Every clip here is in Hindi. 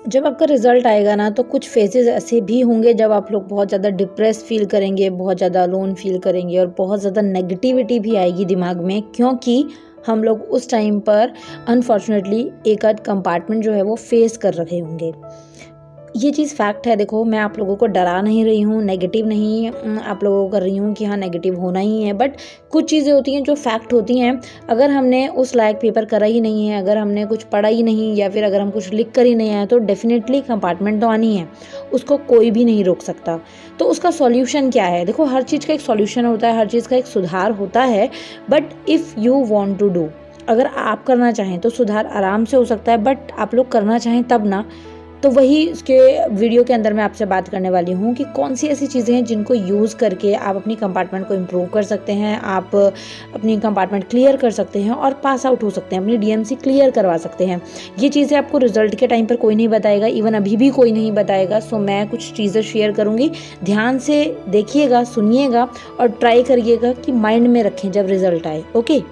जब आपका रिज़ल्ट आएगा ना तो कुछ फेजेज़ ऐसे भी होंगे जब आप लोग बहुत ज़्यादा डिप्रेस फ़ील करेंगे, बहुत ज़्यादा अलोन फ़ील करेंगे और बहुत ज़्यादा नेगेटिविटी भी आएगी दिमाग में, क्योंकि हम लोग उस टाइम पर अनफॉर्चुनेटली एक आध कंपार्टमेंट जो है वो फेस कर रहे होंगे। ये चीज़ फैक्ट है। देखो, मैं आप लोगों को डरा नहीं रही हूँ, नेगेटिव नहीं आप लोगों को कर रही हूँ कि हाँ नेगेटिव होना ही है, बट कुछ चीज़ें होती हैं जो फैक्ट होती हैं। अगर हमने उस लायक पेपर करा ही नहीं है, अगर हमने कुछ पढ़ा ही नहीं, या फिर अगर हम कुछ लिख कर ही नहीं आए, तो डेफिनेटली कंपार्टमेंट तो आनी है, उसको कोई भी नहीं रोक सकता। तो उसका सॉल्यूशन क्या है? देखो, हर चीज़ का एक सॉल्यूशन होता है, हर चीज़ का एक सुधार होता है, but if you want to do, अगर आप करना चाहें तो सुधार आराम से हो सकता है, बट आप लोग करना चाहें तब ना। तो वही इसके वीडियो के अंदर मैं आपसे बात करने वाली हूँ कि कौन सी ऐसी चीज़ें हैं जिनको यूज़ करके आप अपनी कंपार्टमेंट को इम्प्रूव कर सकते हैं, आप अपनी कंपार्टमेंट क्लियर कर सकते हैं और पास आउट हो सकते हैं, अपनी डीएमसी क्लियर करवा सकते हैं। ये चीज़ें आपको रिजल्ट के टाइम पर कोई नहीं बताएगा, इवन अभी भी कोई नहीं बताएगा। सो मैं कुछ चीज़ें शेयर करूँगी, ध्यान से देखिएगा, सुनिएगा और ट्राई करिएगा कि माइंड में रखें जब रिजल्ट आए। ओके,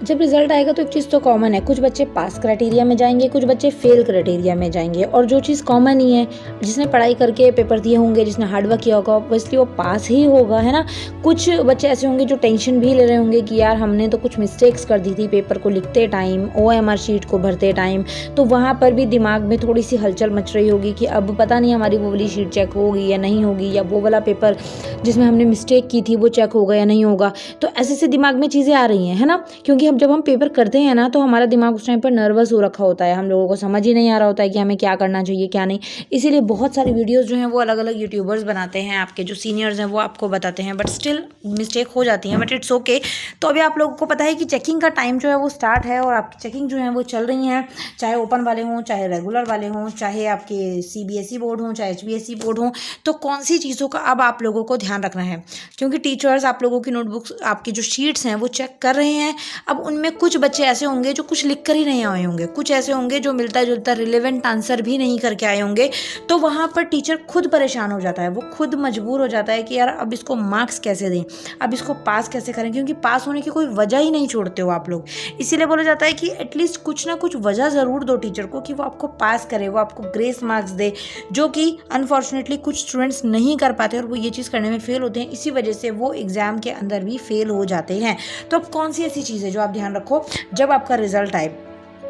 जब रिजल्ट आएगा तो एक चीज़ तो कॉमन है, कुछ बच्चे पास क्राइटेरिया में जाएंगे, कुछ बच्चे फेल क्राइटेरिया में जाएंगे। और जो चीज़ कॉमन ही है, जिसने पढ़ाई करके पेपर दिए होंगे, जिसने हार्डवर्क किया होगा, ऑब्वियसली वो पास ही होगा, है ना। कुछ बच्चे ऐसे होंगे जो टेंशन भी ले रहे होंगे कि यार हमने तो कुछ मिस्टेक्स कर दी थी पेपर को लिखते टाइम, OMR शीट को भरते टाइम, तो वहाँ पर भी दिमाग में थोड़ी सी हलचल मच रही होगी कि अब पता नहीं हमारी वो वाली शीट चेक होगी या नहीं होगी, या वो वाला पेपर जिसमें हमने मिस्टेक की थी वो चेक होगा या नहीं होगा। तो ऐसे से दिमाग में चीज़ें आ रही हैं, है ना, क्योंकि जब हम पेपर करते हैं ना तो हमारा दिमाग उस टाइम पर नर्वस हो रखा होता है, हम लोगों को समझ ही नहीं आ रहा होता है कि हमें क्या करना चाहिए क्या नहीं। इसीलिए बहुत सारी वीडियोस जो हैं वो अलग अलग यूट्यूबर्स बनाते हैं, आपके जो सीनियर्स हैं वो आपको बताते हैं, बट स्टिल मिस्टेक हो जाती हैं, बट इट्स ओके। तो अभी आप लोगों को पता है कि चेकिंग का टाइम जो है वो स्टार्ट है और आपकी चेकिंग जो है वो चल रही हैं, चाहे ओपन वाले हों, चाहे रेगुलर वाले हों, चाहे आपके CBSE बोर्ड हों, चाहे HBSE बोर्ड हों। तो कौन सी चीज़ों का अब आप लोगों को ध्यान रखना है, क्योंकि टीचर्स आप लोगों की नोटबुक्स, आपकी जो शीट्स हैं वो चेक कर रहे हैं। अब उनमें कुछ बच्चे ऐसे होंगे जो कुछ लिख कर ही नहीं आए होंगे, कुछ ऐसे होंगे जो मिलता जुलता रिलेवेंट आंसर भी नहीं करके आए होंगे। तो वहाँ पर टीचर खुद परेशान हो जाता है, वो खुद मजबूर हो जाता है कि यार अब इसको मार्क्स कैसे दें, अब इसको पास कैसे करें, क्योंकि पास होने की कोई वजह ही नहीं छोड़ते हो आप लोग। इसीलिए बोला जाता है कि एटलीस्ट कुछ ना कुछ वजह ज़रूर दो टीचर को कि वो आपको पास करे, वो आपको ग्रेस मार्क्स दे, जो कि अनफॉर्चुनेटली कुछ स्टूडेंट्स नहीं कर पाते और वो ये चीज़ करने में फेल होते हैं। इसी वजह से वो एग्ज़ाम के अंदर भी फेल हो जाते हैं। तो अब कौन सी ऐसी चीज़ है जो आप ध्यान रखो जब आपका रिजल्ट आए,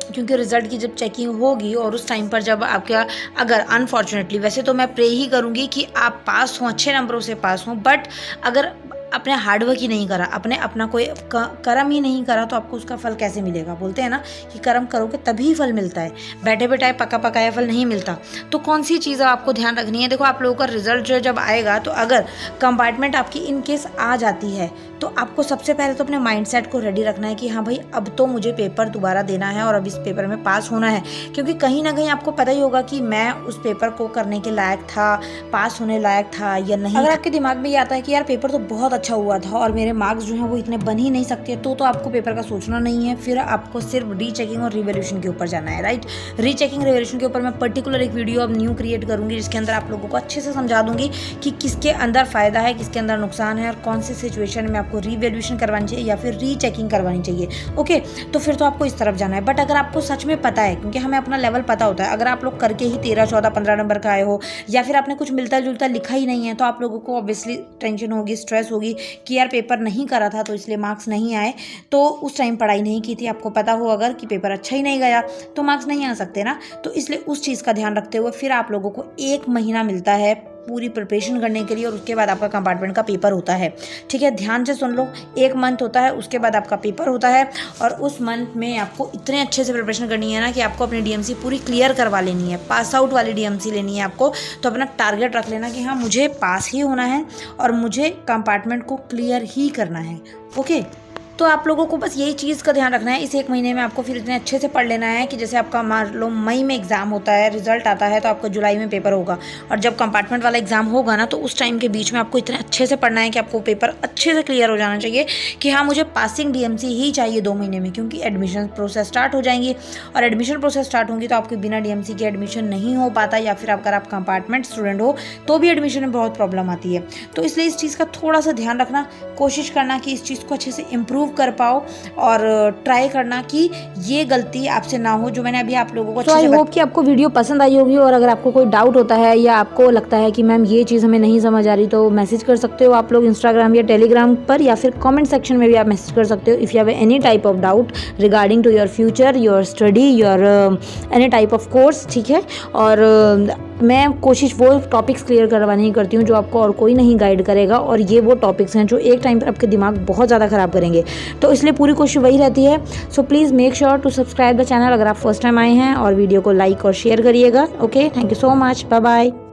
क्योंकि रिजल्ट की जब चेकिंग होगी और उस टाइम पर जब आपका, अगर अनफॉर्चुनेटली, वैसे तो मैं प्रे ही करूँगी कि आप पास हों, अच्छे नंबरों से पास हों, बट अगर अपने हार्डवर्क ही नहीं करा, आपने अपना कोई कर्म ही नहीं करा, तो आपको उसका फल कैसे मिलेगा। बोलते हैं ना कि कर्म करोगे तभी फल मिलता है, बैठे बैठाए पका पकाया फल नहीं मिलता। तो कौन सी चीज़ आपको ध्यान रखनी है? देखो, आप लोगों का रिजल्ट जो जब आएगा, तो अगर कंपार्टमेंट आपकी इन केस आ जाती है, तो आपको सबसे पहले तो अपने माइंडसेट को रेडी रखना है कि हाँ भाई, अब तो मुझे पेपर दोबारा देना है और अब इस पेपर में पास होना है। क्योंकि कहीं ना कहीं आपको पता ही होगा कि मैं उस पेपर को करने के लायक था, पास होने लायक था या नहीं। अगर आपके दिमाग में ये आता है कि यार पेपर तो बहुत अच्छा हुआ था और मेरे मार्क्स जो हैं वो इतने बन ही नहीं सकते, तो आपको पेपर का सोचना नहीं है, फिर आपको सिर्फ रीचेकिंग और रिवैल्यूएशन के ऊपर जाना है, राइट। रीचेकिंग रिवैल्यूएशन के ऊपर मैं पर्टिकुलर एक वीडियो अब न्यू क्रिएट करूँगी, जिसके अंदर आप लोगों को अच्छे से समझा दूंगी कि किसके अंदर फ़ायदा है, किसके अंदर नुकसान है, और कौन सी सिचुएशन में आपको रिवैल्यूएशन करवानी चाहिए या फिर रीचेकिंग करवानी चाहिए। ओके, तो फिर तो आपको इस तरफ जाना है। बट अगर आपको सच में पता है, क्योंकि हमें अपना लेवल पता होता है, अगर आप लोग करके ही 13, 14, 15 नंबर का आए हो, या फिर आपने कुछ मिलता जुलता लिखा ही नहीं है, तो आप लोगों को ऑब्वियसली टेंशन होगी, स्ट्रेस होगी कि यार पेपर नहीं करा था तो इसलिए मार्क्स नहीं आए। तो उस टाइम पढ़ाई नहीं की थी, आपको पता हो अगर कि पेपर अच्छा ही नहीं गया तो मार्क्स नहीं आ सकते ना। तो इसलिए उस चीज़ का ध्यान रखते हुए फिर आप लोगों को 1 महीना मिलता है पूरी प्रिपरेशन करने के लिए, और उसके बाद आपका कंपार्टमेंट का पेपर होता है। ठीक है, ध्यान से सुन लो, 1 मंथ होता है, उसके बाद आपका पेपर होता है, और उस मंथ में आपको इतने अच्छे से प्रिपरेशन करनी है ना कि आपको अपनी डीएमसी पूरी क्लियर करवा लेनी है, पास आउट वाली डीएमसी लेनी है आपको। तो अपना टारगेट रख लेना कि हाँ, मुझे पास ही होना है और मुझे कंपार्टमेंट को क्लियर ही करना है। ओके, तो आप लोगों को बस यही चीज़ का ध्यान रखना है। इस 1 महीने में आपको फिर इतने अच्छे से पढ़ लेना है कि जैसे आपका मान लो मई में एग्ज़ाम होता है, रिजल्ट आता है, तो आपका जुलाई में पेपर होगा, और जब कंपार्टमेंट वाला एग्ज़ाम होगा ना, तो उस टाइम के बीच में आपको इतने अच्छे से पढ़ना है कि आपको पेपर अच्छे से क्लियर हो जाना चाहिए कि हाँ, मुझे पासिंग डीएमसी ही चाहिए 2 महीने में, क्योंकि एडमिशन प्रोसेस स्टार्ट हो जाएंगी, और एडमिशन प्रोसेस स्टार्ट होंगी तो आपके बिना डीएमसी के एडमिशन नहीं हो पाता, या फिर अगर आप कंपार्टमेंट स्टूडेंट हो तो भी एडमिशन में बहुत प्रॉब्लम आती है। तो इसलिए इस चीज़ का थोड़ा सा ध्यान रखना, कोशिश करना कि इस चीज़ को अच्छे से इम्प्रूव कर पाओ और ट्राई करना कि ये गलती आपसे ना हो जो मैंने अभी आप लोगों को। आई होप कि आपको वीडियो पसंद आई होगी, और अगर आपको कोई डाउट होता है या आपको लगता है कि मैम ये चीज़ हमें नहीं समझ आ रही तो मैसेज कर सकते हो आप लोग इंस्टाग्राम या टेलीग्राम पर, या फिर कमेंट सेक्शन में भी आप मैसेज कर सकते हो if you have any type of doubt regarding to your future, your study, your any type of course, ठीक है। और मैं कोशिश वो टॉपिक्स क्लियर करवाने की करती हूँ जो आपको और कोई नहीं गाइड करेगा, और ये वो टॉपिक्स हैं जो एक टाइम पर आपके दिमाग बहुत ज़्यादा ख़राब करेंगे, तो इसलिए पूरी कोशिश वही रहती है। So please make sure to subscribe the channel अगर आप फर्स्ट टाइम आए हैं, और वीडियो को लाइक और शेयर करिएगा। Okay, thank you so much, bye bye.